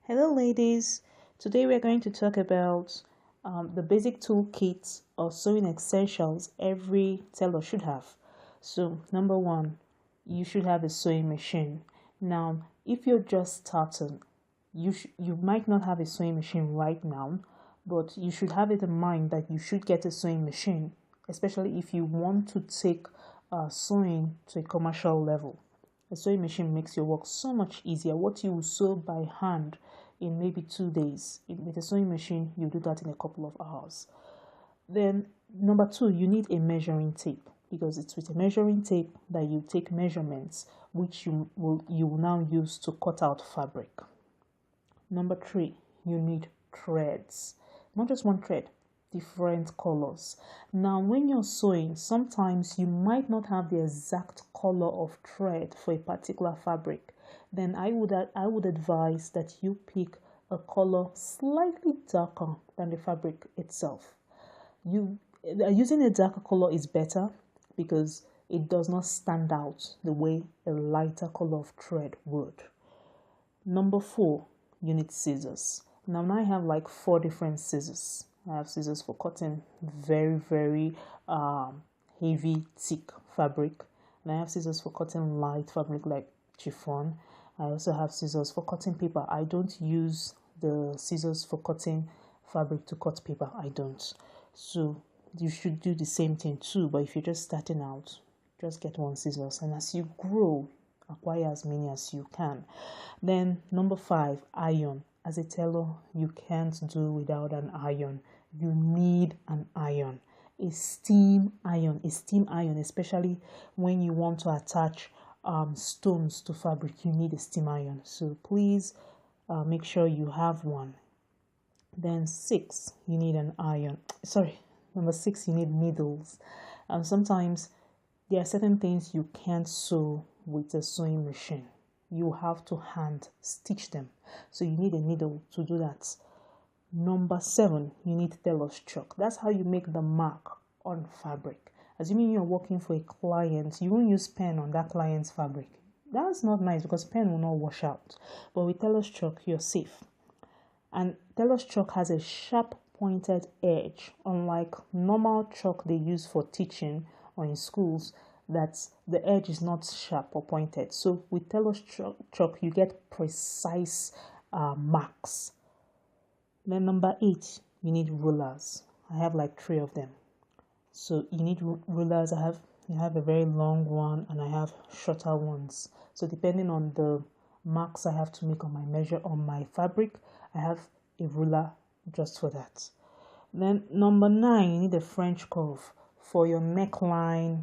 Hello, ladies. Today we're going to talk about the basic toolkits or sewing essentials every tailor should have. So, number one, you should have a sewing machine. Now, if you're just starting, you might not have a sewing machine right now, but you should have it in mind that you should get a sewing machine, especially if you want to take sewing to a commercial level. A sewing machine makes your work so much easier. What you will sew by hand in maybe 2 days, with a sewing machine, you do that in a couple of hours. Then, number two, you need a measuring tape because it's with a measuring tape that you take measurements, which you will now use to cut out fabric. Number three, you need threads, not just one thread, different colors. Now, when you're sewing, sometimes you might not have the exact color of thread for a particular fabric. Then I would advise that you pick a color slightly darker than the fabric itself. Using a darker color is better because it does not stand out the way a lighter color of thread would. Number four, you need scissors. Now I have like 4 different scissors. I have scissors for cutting very heavy thick fabric, and I have scissors for cutting light fabric like chiffon. I also have scissors for cutting paper. I don't use the scissors for cutting fabric to cut paper. I don't. So you should do the same thing too, but if you're just starting out, just get one scissors, and as you grow, acquire as many as you can. Then number five, iron. As a tailor, you can't do without an iron. You need an iron, a steam iron, especially when you want to attach stones to fabric. You need a steam iron, so please make sure you have one. Then six, you need an iron. Number six, you need needles. Sometimes there are certain things you can't sew with a sewing machine. You have to hand stitch them, so you need a needle to do that. Number seven, you need tailor's chalk. That's how you make the mark on fabric. Assuming you're working for a client, you won't use pen on that client's fabric. That's not nice because pen will not wash out. But with tailor's chalk, you're safe. And tailor's chalk has a sharp pointed edge, unlike normal chalk they use for teaching or in schools, that the edge is not sharp or pointed. So with tailor's chalk, you get precise marks. Then number eight, you need rulers. I have like 3 of them. So you need rulers. I have a very long one and I have shorter ones. So depending on the marks I have to make on my fabric, I have a ruler just for that. Then number 9, you need a French curve for your neckline.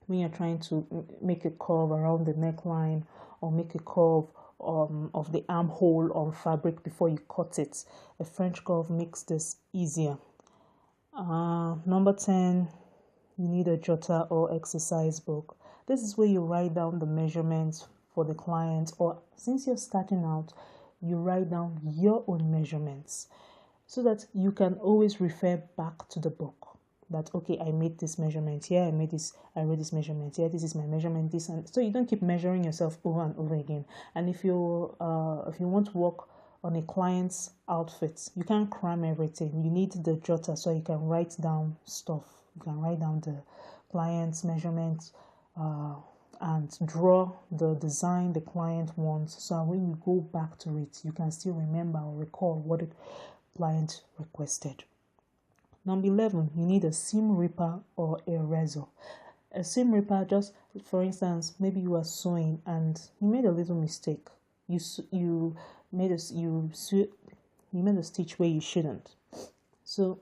When you're trying to make a curve around the neckline or make a curve of the armhole on fabric before you cut it, a French curve makes this easier. Number 10, you need a jotter or exercise book. This is where you write down the measurements for the client, or since you're starting out, you write down your own measurements so that you can always refer back to the book. That, okay, I made this measurement here, I wrote this measurement here, this is my measurement, this, and so you don't keep measuring yourself over and over again. And if you want to work on a client's outfit, you can't cram everything. You need the jotter so you can write down stuff. You can write down the client's measurements and draw the design the client wants, so when you go back to it, you can still remember or recall what the client requested. Number 11, you need a seam ripper or a razor. A seam ripper, just for instance, maybe you are sewing and you made a little mistake. You made a stitch where you shouldn't. So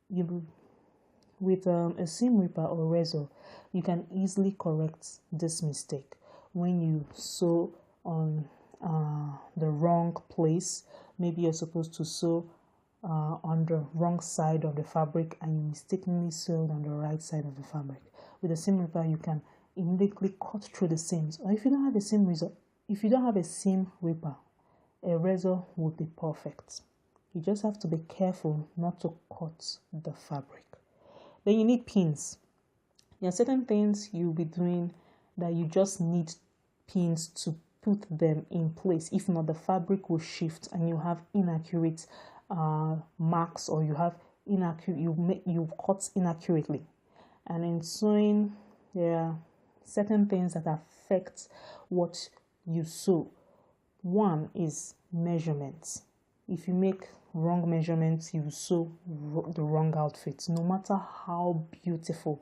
with a seam ripper or razor, you can easily correct this mistake. When you sew on the wrong place, maybe you're supposed to sew on the wrong side of the fabric and you mistakenly sewed on the right side of the fabric. With a seam ripper, you can immediately cut through the seams. Or if you don't have a seam ripper, a razor would be perfect. You just have to be careful not to cut the fabric. Then you need pins. There are certain things you'll be doing that you just need pins to put them in place. If not, the fabric will shift and you have inaccurate marks, or you have inaccurate, you cut inaccurately. And in sewing, there are certain things that affect what you sew. One is measurements. If you make wrong measurements, you sew the wrong outfit. No matter how beautiful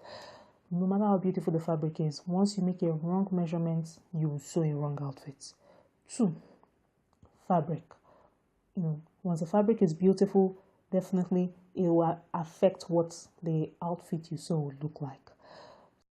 the fabric is, once you make a wrong measurement, you will sew a wrong outfit. Two, fabric. Once the fabric is beautiful, definitely it will affect what the outfit you sew will look like.